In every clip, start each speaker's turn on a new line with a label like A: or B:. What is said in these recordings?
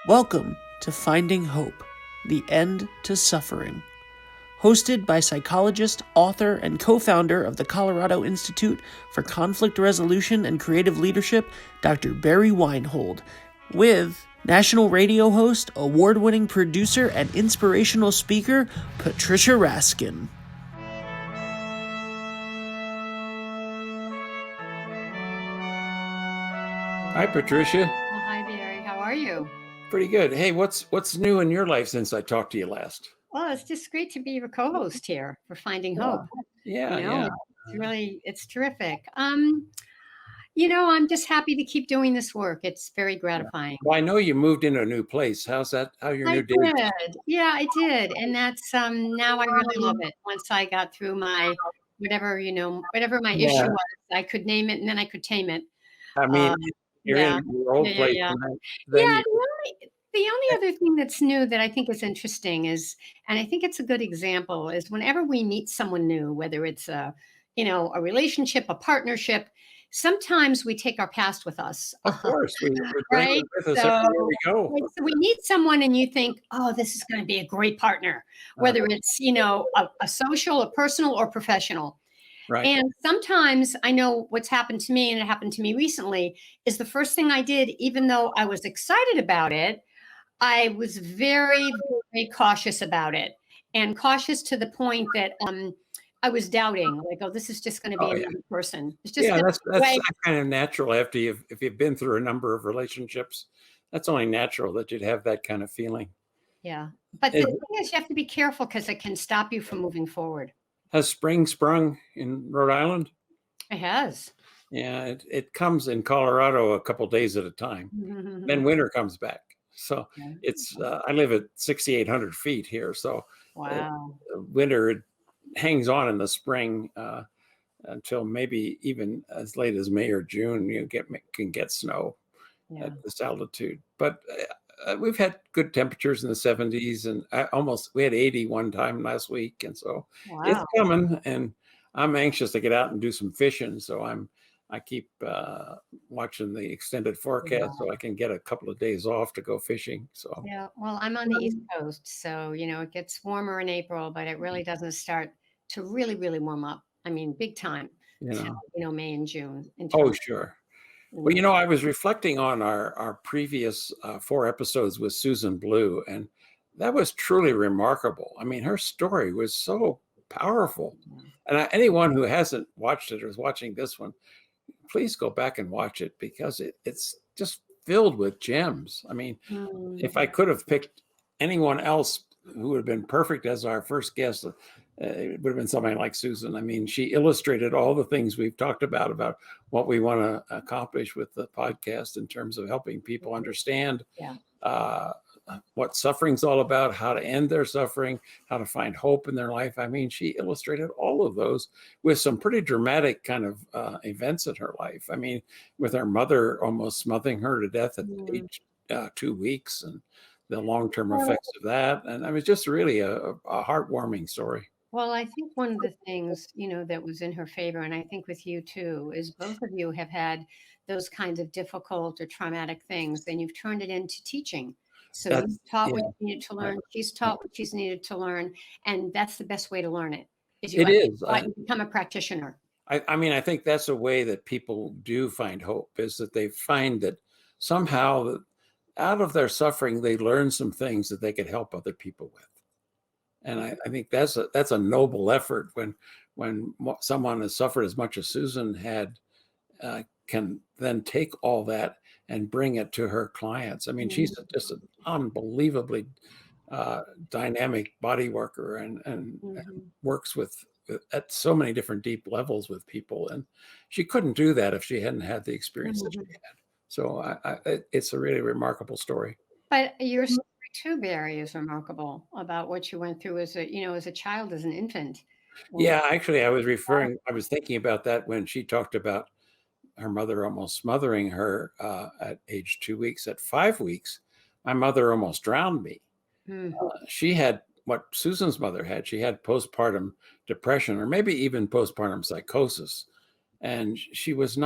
A: Welcome to Finding Hope, the End to Suffering. Hosted by psychologist, author, and co-founder of the Colorado Institute for Conflict Resolution and Creative Leadership, Dr. Barry Weinhold, with national radio host, award-winning producer, and inspirational speaker, Patricia Raskin.
B: Hi, Patricia.
C: Well, hi, Barry. How are you?
B: Pretty good. Hey, what's new in your life since I talked to you last?
C: Well, it's just great to be your co-host here for Finding Hope.
B: Yeah.
C: It's terrific. I'm just happy to keep doing this work. It's very gratifying.
B: Well, I know you moved into a new place. How's that? How your new day?
C: Did. Yeah, I did. And that's now I really love it. Once I got through my whatever my issue was, I could name it and then I could tame it.
B: I mean, you're in your old place.
C: Yeah.
B: Then
C: The only other thing that's new that I think is interesting is, and I think it's a good example, is whenever we meet someone new, whether it's a relationship, a partnership, sometimes we take our past with us.
B: Of course, we bring
C: Right?
B: it with us everywhere we go.
C: So we meet someone and you think, oh, this is going to be a great partner, whether it's, a social, a personal, or professional.
B: Right.
C: And sometimes I know what's happened to me, and it happened to me recently, is the first thing I did, even though I was excited about it, I was very, very cautious about it, and cautious to the point that I was doubting, like, oh, this is just going to be another person. It's just
B: that's kind of natural if you've been through a number of relationships. That's only natural that you'd have that kind of feeling.
C: Yeah, but the thing is, you have to be careful because it can stop you from moving forward.
B: Has spring sprung in Rhode Island?
C: It has.
B: Yeah, it comes in Colorado a couple days at a time. Then winter comes back. So it's I live at 6,800 feet here. So
C: wow,
B: winter hangs on in the spring until maybe even as late as May or June. You can get snow at this altitude, but we've had good temperatures in the 70s, and we had 80 one time last week, and so it's coming. And I'm anxious to get out and do some fishing, so I keep watching the extended forecast so I can get a couple of days off to go fishing. So
C: well, I'm on the East Coast, so it gets warmer in April, but it really doesn't start to really, really warm up. I mean, big time. Till, May and June.
B: Oh, sure. Well, I was reflecting on our previous 4 episodes with Susan Blue, and that was truly remarkable. I mean, her story was so powerful. And anyone who hasn't watched it or is watching this one, please go back and watch it, because it's just filled with gems. I mean, if I could have picked anyone else who would have been perfect as our first guest, it would have been somebody like Susan. I mean, she illustrated all the things we've talked about what we want to accomplish with the podcast in terms of helping people understand what suffering's all about, how to end their suffering, how to find hope in their life. I mean, she illustrated all of those with some pretty dramatic kind of events in her life. I mean, with her mother almost smothering her to death at age 2 weeks, and the long-term effects of that. And it was just really a heartwarming story.
C: Well, I think one of the things, that was in her favor, and I think with you too, is both of you have had those kinds of difficult or traumatic things, and you've turned it into teaching. So you've taught what you needed to learn. She's taught what she's needed to learn. And that's the best way to learn it. You become a practitioner.
B: I think that's a way that people do find hope, is that they find that somehow out of their suffering, they learn some things that they could help other people with. And I think that's a noble effort when someone has suffered as much as Susan had, can then take all that and bring it to her clients. I mean, she's just an unbelievably dynamic body worker and works at so many different deep levels with people. And she couldn't do that if she hadn't had the experience that she had. So it's a really remarkable story.
C: But your story too, Barry, is remarkable about what you went through as a child, as an infant.
B: Yeah, actually, I was thinking about that when she talked about her mother almost smothering her at age 2 weeks. At 5 weeks, my mother almost drowned me. She had what Susan's mother had. She had postpartum depression, or maybe even postpartum psychosis. and she was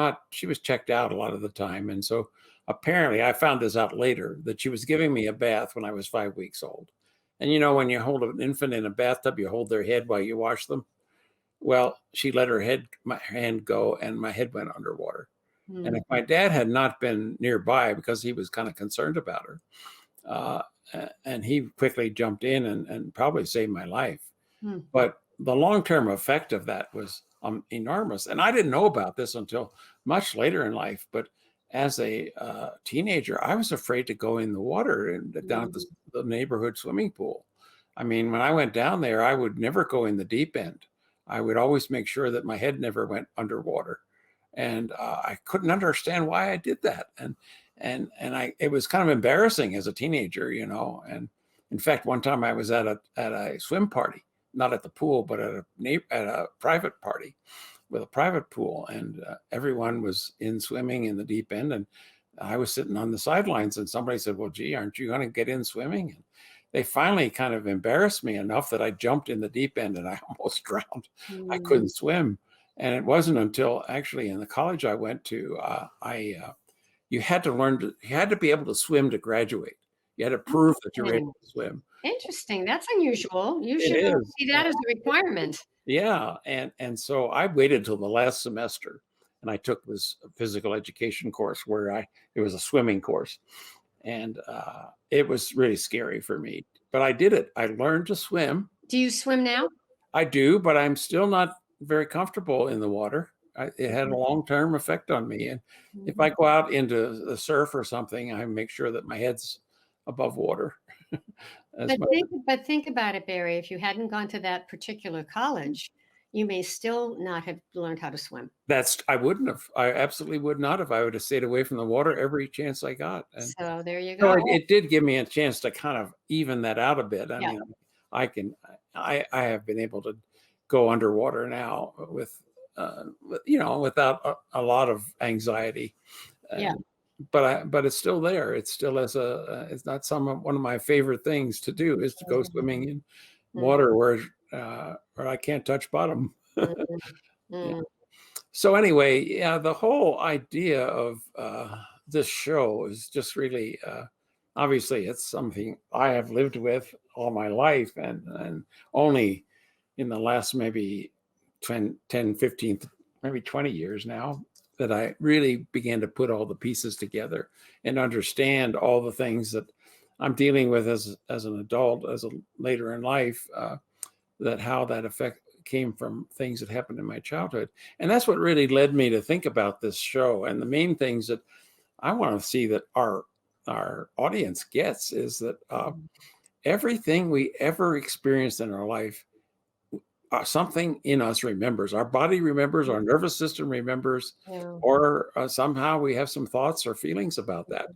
B: checked out a lot of the time. And so apparently I found this out later, that she was giving me a bath when I was 5 weeks old. And when you hold an infant in a bathtub, you hold their head while you wash them. Well, she let my hand go, and my head went underwater. And if my dad had not been nearby, because he was kind of concerned about her, and he quickly jumped in and probably saved my life. But the long-term effect of that was enormous. And I didn't know about this until much later in life. But as a teenager, I was afraid to go in the water and down at the neighborhood swimming pool. I mean, when I went down there, I would never go in the deep end. I would always make sure that my head never went underwater. And I couldn't understand why I did that. And it was kind of embarrassing as a teenager, And in fact, one time I was at a swim party, not at the pool, but at a private party with a private pool, and everyone was in swimming in the deep end, and I was sitting on the sidelines, and somebody said, "Well, gee, aren't you going to get in swimming?" And they finally kind of embarrassed me enough that I jumped in the deep end and I almost drowned. I couldn't swim. And it wasn't until actually in the college I went to, you had to be able to swim to graduate. You had to prove that you were able to swim.
C: Interesting. That's unusual. You
B: It
C: should
B: is.
C: see that as a requirement.
B: Yeah. And so I waited till the last semester, and I took this physical education course where it was a swimming course. And it was really scary for me, but I did it. I learned to swim.
C: Do you swim now?
B: I do, but I'm still not very comfortable in the water. It had a long-term effect on me. And if I go out into the surf or something, I make sure that my head's above water.
C: But think about it, Barry. If you hadn't gone to that particular college, you may still not have learned how to swim.
B: I wouldn't have. I absolutely would not have. I would have stayed away from the water every chance I got. And
C: so there you go.
B: So it did give me a chance to kind of even that out a bit. I mean, I have been able to go underwater now without a lot of anxiety. But it's still there. It's still it's not one of my favorite things to do, is to go swimming in water where I can't touch bottom. So anyway, the whole idea of this show is just really, obviously it's something I have lived with all my life, and only in the last maybe 10, 15, maybe 20 years now that I really began to put all the pieces together and understand all the things that I'm dealing with as an adult, later in life, that how that effect came from things that happened in my childhood. And that's what really led me to think about this show. And the main things that I want to see that our audience gets is that everything we ever experienced in our life, something in us remembers. Our body remembers, our nervous system remembers, or somehow we have some thoughts or feelings about that.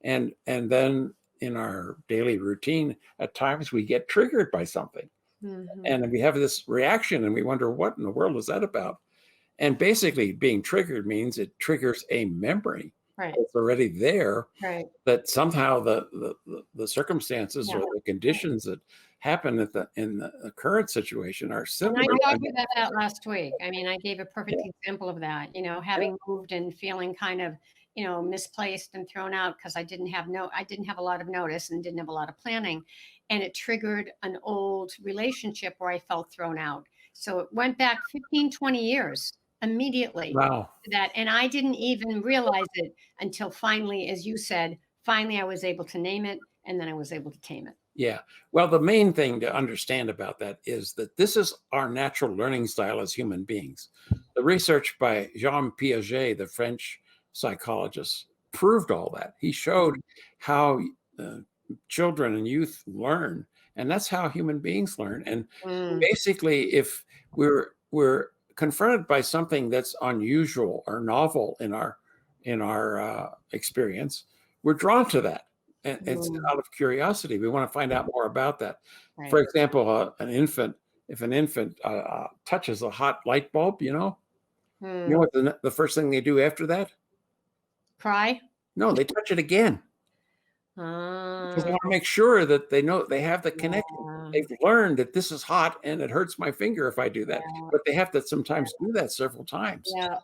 B: And then in our daily routine, at times we get triggered by something. And we have this reaction, and we wonder, what in the world is that about? And basically, being triggered means it triggers a memory.
C: Right.
B: It's already there.
C: Right.
B: That somehow the circumstances or the conditions that happen in the current situation are similar.
C: And I talked about that last week. I mean, I gave a perfect example of that. Having moved and feeling kind of, misplaced and thrown out because I didn't have a lot of notice and didn't have a lot of planning. And it triggered an old relationship where I felt thrown out. So it went back 15, 20 years immediately.
B: Wow.
C: And I didn't even realize it until finally, as you said, I was able to name it, and then I was able to tame it.
B: Yeah. Well, the main thing to understand about that is that this is our natural learning style as human beings. The research by Jean Piaget, the French psychologist, proved all that. He showed how children and youth learn, and that's how human beings learn. And basically, if we're confronted by something that's unusual or novel in our experience, we're drawn to that. And it's out of curiosity. We want to find out more about that. Right. For example, if an infant touches a hot light bulb, you know what the first thing they do after that?
C: Cry?
B: No, they touch it again. Because they want to make sure that they know they have the connection. They've learned that this is hot and it hurts my finger if I do that. But they have to sometimes do that several times.
C: Yeah.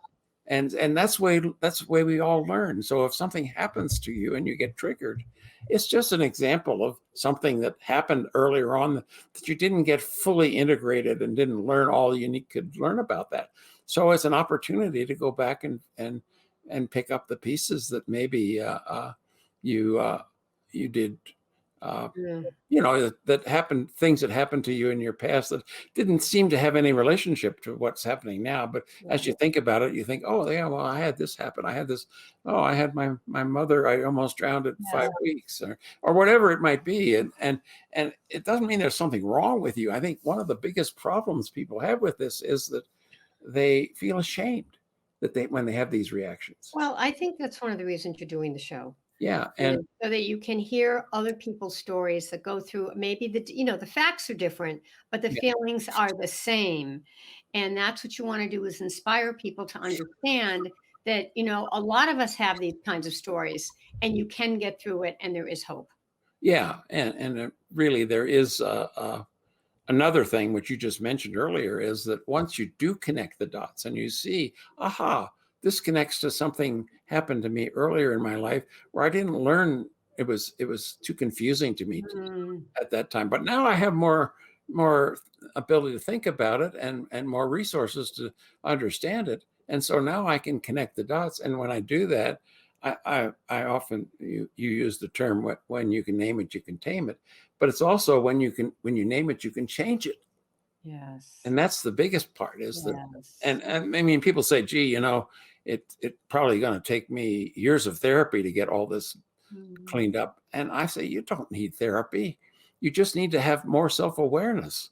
B: And that's the way we all learn. So if something happens to you and you get triggered, it's just an example of something that happened earlier on that you didn't get fully integrated and didn't learn all you could learn about that. So it's an opportunity to go back and pick up the pieces that maybe you did.
C: Yeah.
B: That happened, things that happened to you in your past that didn't seem to have any relationship to what's happening now. But as you think about it, you think, oh, yeah, well, I had this happen. I had this. Oh, I had my mother. I almost drowned at 5 weeks, or whatever it might be. And it doesn't mean there's something wrong with you. I think one of the biggest problems people have with this is that they feel ashamed when they have these reactions.
C: Well, I think that's one of the reasons you're doing the show.
B: Yeah, and
C: So that you can hear other people's stories that go through maybe the facts are different, but the feelings are the same. And that's what you want to do, is inspire people to understand that, a lot of us have these kinds of stories, and you can get through it, and there is hope.
B: yeah, and really there is another thing which you just mentioned earlier, is that once you do connect the dots and you see, aha, this connects to something happened to me earlier in my life where I didn't learn. It was too confusing to me at that time. But now I have more ability to think about it and more resources to understand it. And so now I can connect the dots. And when I do that, I often you use the term, when you can name it, you can tame it. But it's also when you name it, you can change it.
C: Yes.
B: And that's the biggest part, is that,
C: Yes.
B: and I mean, people say, gee, it probably going to take me years of therapy to get all this cleaned up. And I say, you don't need therapy. You just need to have more self-awareness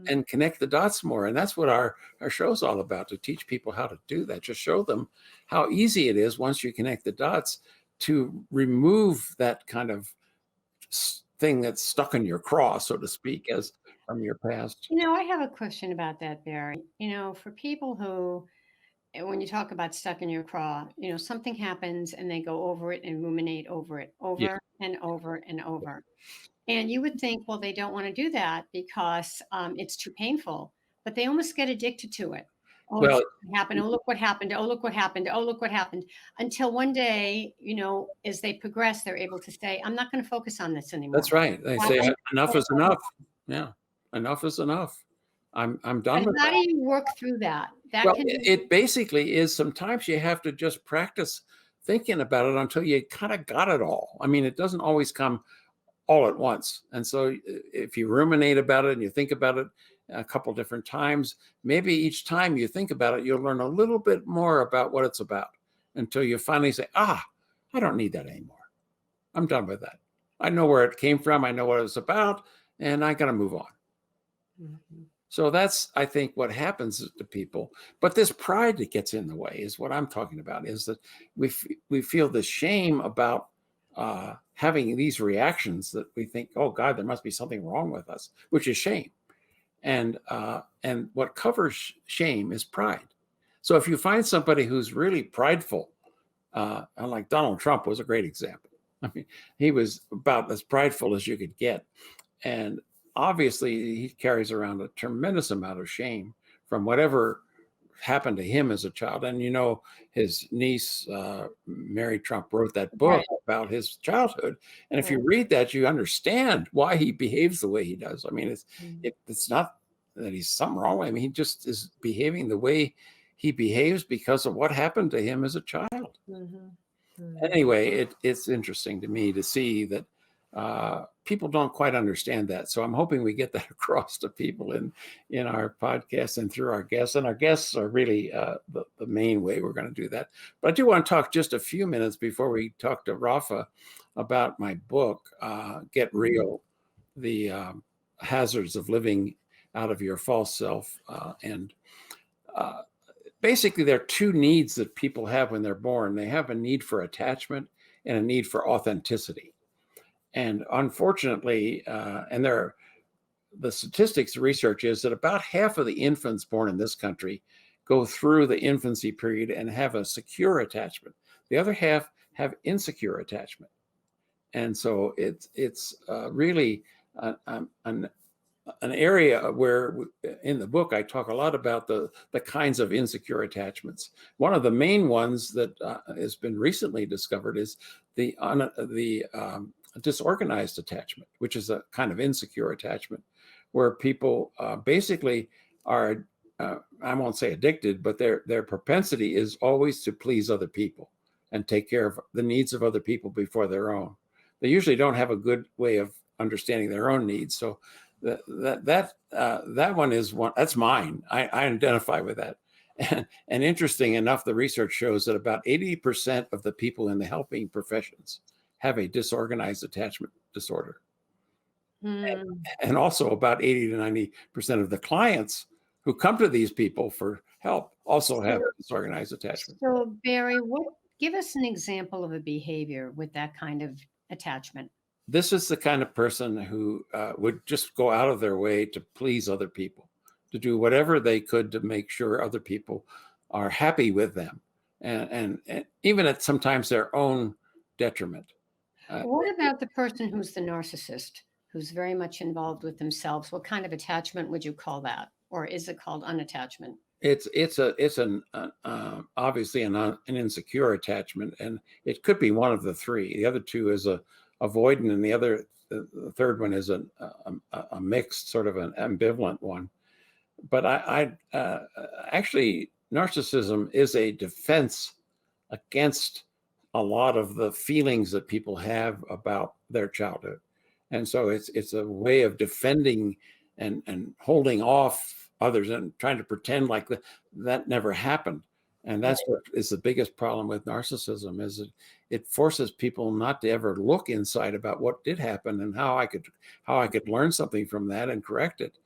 B: and connect the dots more. And that's what our show's all about, to teach people how to do that. Just show them how easy it is, once you connect the dots, to remove that kind of thing that's stuck in your craw, so to speak, as from your past.
C: I have a question about that, Barry. For people who, when you talk about stuck in your craw, something happens and they go over it and ruminate over it
B: Yeah.
C: over and over and over. And you would think, well, they don't want to do that because it's too painful, but they almost get addicted to it. Oh, it's
B: Well,
C: what happened. Oh, look what happened. Oh, look what happened. Oh, look what happened. Until one day, as they progress, they're able to say, I'm not going to focus on this anymore.
B: that's right. They say enough is enough. Yeah, enough is enough. I'm done with
C: How
B: that.
C: do you work through that?
B: Well, it basically is, sometimes you have to just practice thinking about it until you kind of got it all. I mean, it doesn't always come all at once. And so if you ruminate about it and you think about it a couple different times, maybe each time you think about it, you'll learn a little bit more about what it's about, until you finally say, I don't need that anymore. I'm done with that. I know where it came from. I know what it's about, and I got to move on. So that's, I think, what happens to people. But this pride that gets in the way is what I'm talking about, is that we feel the shame about having these reactions, that we think, oh God, there must be something wrong with us, which is shame. And what covers shame is pride. So if you find somebody who's really prideful, like Donald Trump was a great example. I mean, he was about as prideful as you could get. And obviously he carries around a tremendous amount of shame from whatever happened to him as a child. And his niece, Mary Trump, wrote that book about his childhood. And if you read that, you understand why he behaves the way he does. I mean, it's not that he's something wrong. I mean, he just is behaving the way he behaves because of what happened to him as a child. Anyway, it's interesting to me to see that people don't quite understand that. So I'm hoping we get that across to people in our podcast and through our guests. And our guests are really the main way we're going to do that. But I do want to talk just a few minutes before we talk to Rafa about my book, Get Real, the hazards of living out of your false self. Basically, there are two needs that people have when they're born. They have a need for attachment and a need for authenticity. And unfortunately, the statistics, the research is that about half of the infants born in this country go through the infancy period and have a secure attachment. The other half have insecure attachment. And so it's really an an area where in the book I talk a lot about the kinds of insecure attachments. One of the main ones that has been recently discovered is the disorganized attachment, which is a kind of insecure attachment, where people basically are, I won't say addicted, but their propensity is always to please other people and take care of the needs of other people before their own. They usually don't have a good way of understanding their own needs. So that one is one that's mine. I identify with that. And interesting enough, the research shows that about 80% of the people in the helping professions have a disorganized attachment disorder. And also about 80 to 90% of the clients who come to these people for help also have disorganized attachment.
C: So Barry, give us an example of a behavior with that kind of attachment.
B: This is the kind of person who would just go out of their way to please other people, to do whatever they could to make sure other people are happy with them, and even at sometimes their own detriment.
C: What about the person who's the narcissist, who's very much involved with themselves? What kind of attachment would you call that? Or is it called unattachment?
B: It's obviously an insecure attachment, and it could be one of the three. The other two is a avoidant, and the third one is a mixed, sort of an ambivalent one. But I actually, narcissism is a defense against a lot of the feelings that people have about their childhood, and so it's a way of defending and holding off others and trying to pretend like that never happened. And that's what is the biggest problem with narcissism, is it forces people not to ever look inside about what did happen and how I could learn something from that and correct it.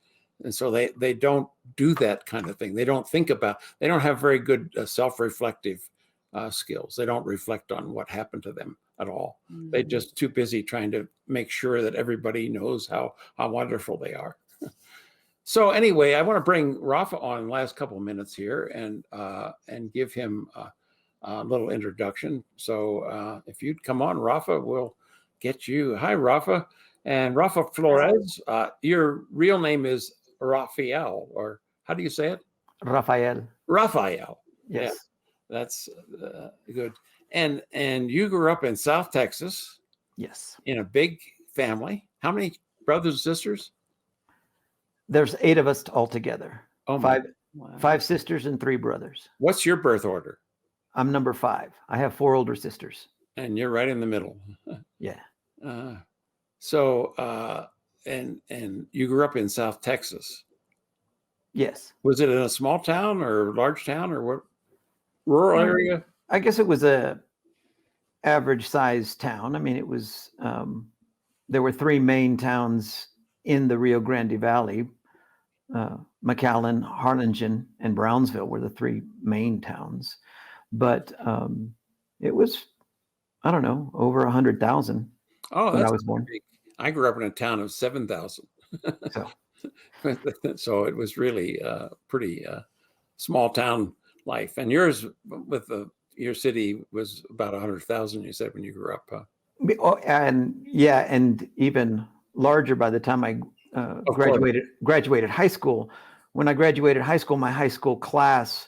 B: And so they don't do that kind of thing. They don't have very good self-reflective skills. They don't reflect on what happened to them at all. They're just too busy trying to make sure that everybody knows how wonderful they are. So anyway, I want to bring Rafa on in the last couple of minutes here and give him a little introduction. So if you'd come on, Rafa, we'll get you. Hi, Rafa. And Rafa Flores, your real name is Rafael, or how do you say it?
D: Rafael.
B: Rafael.
D: Yes.
B: Yeah, that's good. And you grew up in South Texas.
D: Yes.
B: In a big family. How many brothers and sisters?
D: There's 8 of us altogether.
B: Oh,
D: five sisters and 3 brothers.
B: What's your birth order?
D: I'm number 5. I have 4 older sisters.
B: And you're right in the middle.
D: Yeah.
B: So and you grew up in South Texas.
D: Yes.
B: Was it in a small town or large town or what? Rural area?
D: I guess it was a average sized town. I mean, it was, there were 3 main towns in the Rio Grande Valley. McAllen, Harlingen, and Brownsville were the 3 main towns. But it was, I don't know, over 100,000 when I was born.
B: Big. I grew up in a town of 7,000.
D: So.
B: So it was really pretty small town life. And yours with your city was about 100,000, you said, when you grew up.
D: Oh, and yeah, and even larger by the time I graduated high school. When I graduated high school, my high school class,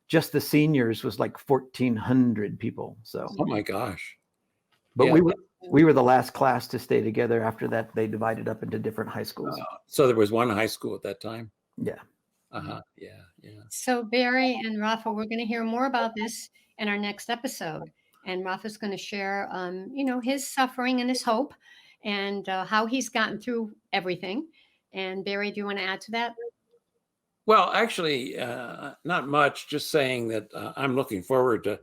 D: just the seniors, was like 1,400 people. So.
B: Oh my gosh!
D: But yeah, we were the last class to stay together. After that, they divided up into different high schools.
B: So there was one high school at that time.
D: Yeah.
B: Yeah.
C: So Barry and Rafa, we're going to hear more about this in our next episode. And Rafa's going to share, his suffering and his hope, and how he's gotten through everything. And Barry, do you want to add to that?
B: Well, actually, not much. Just saying that I'm looking forward to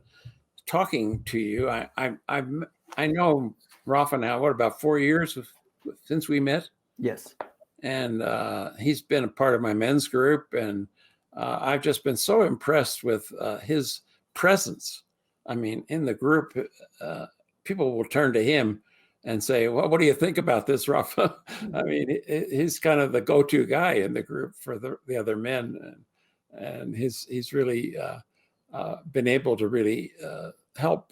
B: talking to you. I know Rafa now. What, about 4 years since we met?
D: Yes.
B: And he's been a part of my men's group, and I've just been so impressed with his presence. I mean, in the group, people will turn to him and say, "Well, what do you think about this, Rafa?" I mean, he's kind of the go-to guy in the group for the other men, and he's really been able to really help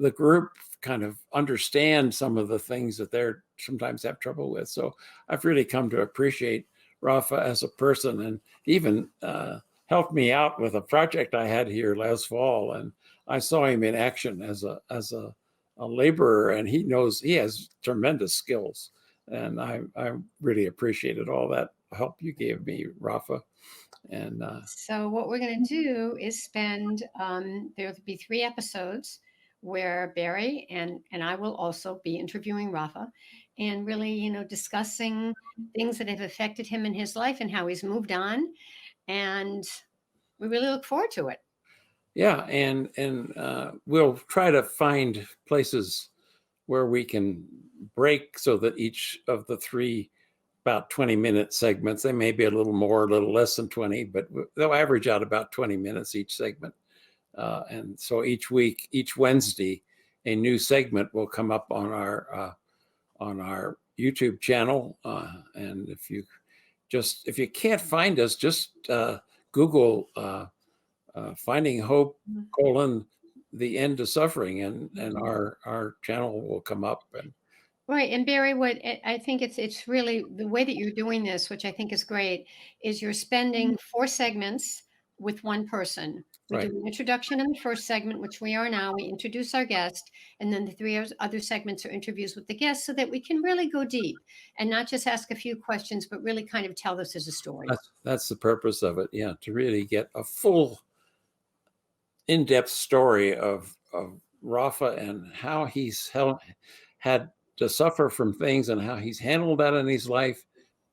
B: the group kind of understand some of the things that they're sometimes have trouble with. So I've really come to appreciate Rafa as a person, and even helped me out with a project I had here last fall. And I saw him in action as a laborer, and he has tremendous skills. And I really appreciated all that help you gave me, Rafa. And
C: so what we're going to do is spend, there'll be 3 episodes where Barry and I will also be interviewing Rafa and really, discussing things that have affected him in his life and how he's moved on. And we really look forward to it.
B: Yeah, and we'll try to find places where we can break so that each of the 3 about 20-minute segments, they may be a little more, a little less than 20, but they'll average out about 20 minutes each segment. And so each week, each Wednesday, a new segment will come up on our YouTube channel. And if you can't find us, just Google Finding Hope, the End to Suffering, and our channel will come up. And
C: right. And Barry, what I think it's really the way that you're doing this, which I think is great, is you're spending 4 segments with one person. We do an introduction in the first segment, which we are now. We introduce our guest, and then the 3 other segments are interviews with the guest, so that we can really go deep and not just ask a few questions, but really kind of tell this as a story.
B: That's the purpose of it. Yeah, to really get a full, in-depth story of Rafa and how he's had to suffer from things and how he's handled that in his life,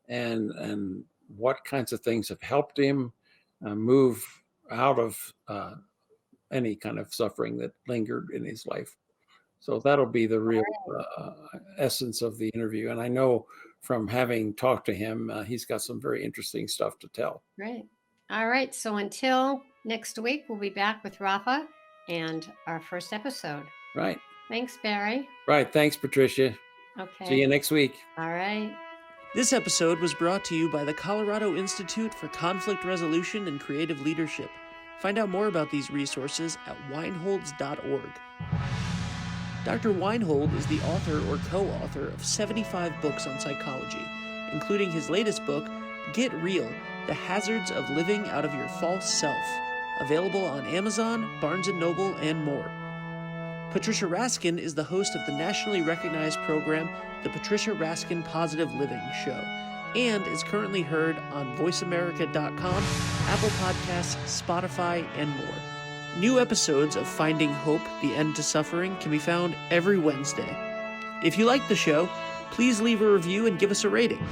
B: and what kinds of things have helped him move out of any kind of suffering that lingered in his life. So that'll be the real essence of the interview. And I know from having talked to him, he's got some very interesting stuff to tell.
C: Right. All right. So until next week, we'll be back with Rafa and our first episode.
B: Right.
C: Thanks, Barry.
B: Right. Thanks, Patricia.
C: Okay.
B: See you next week.
C: All right.
A: This episode was brought to you by the Colorado Institute for Conflict Resolution and Creative Leadership. Find out more about these resources at weinholds.org. Dr. Weinhold is the author or co-author of 75 books on psychology, including his latest book, Get Real: The Hazards of Living Out of Your False Self, available on Amazon, Barnes & Noble, and more. Patricia Raskin is the host of the nationally recognized program, The Patricia Raskin Positive Living Show, and is currently heard on voiceamerica.com, Apple Podcasts, Spotify, and more. New episodes of Finding Hope, the End to Suffering can be found every Wednesday. If you like the show, please leave a review and give us a rating.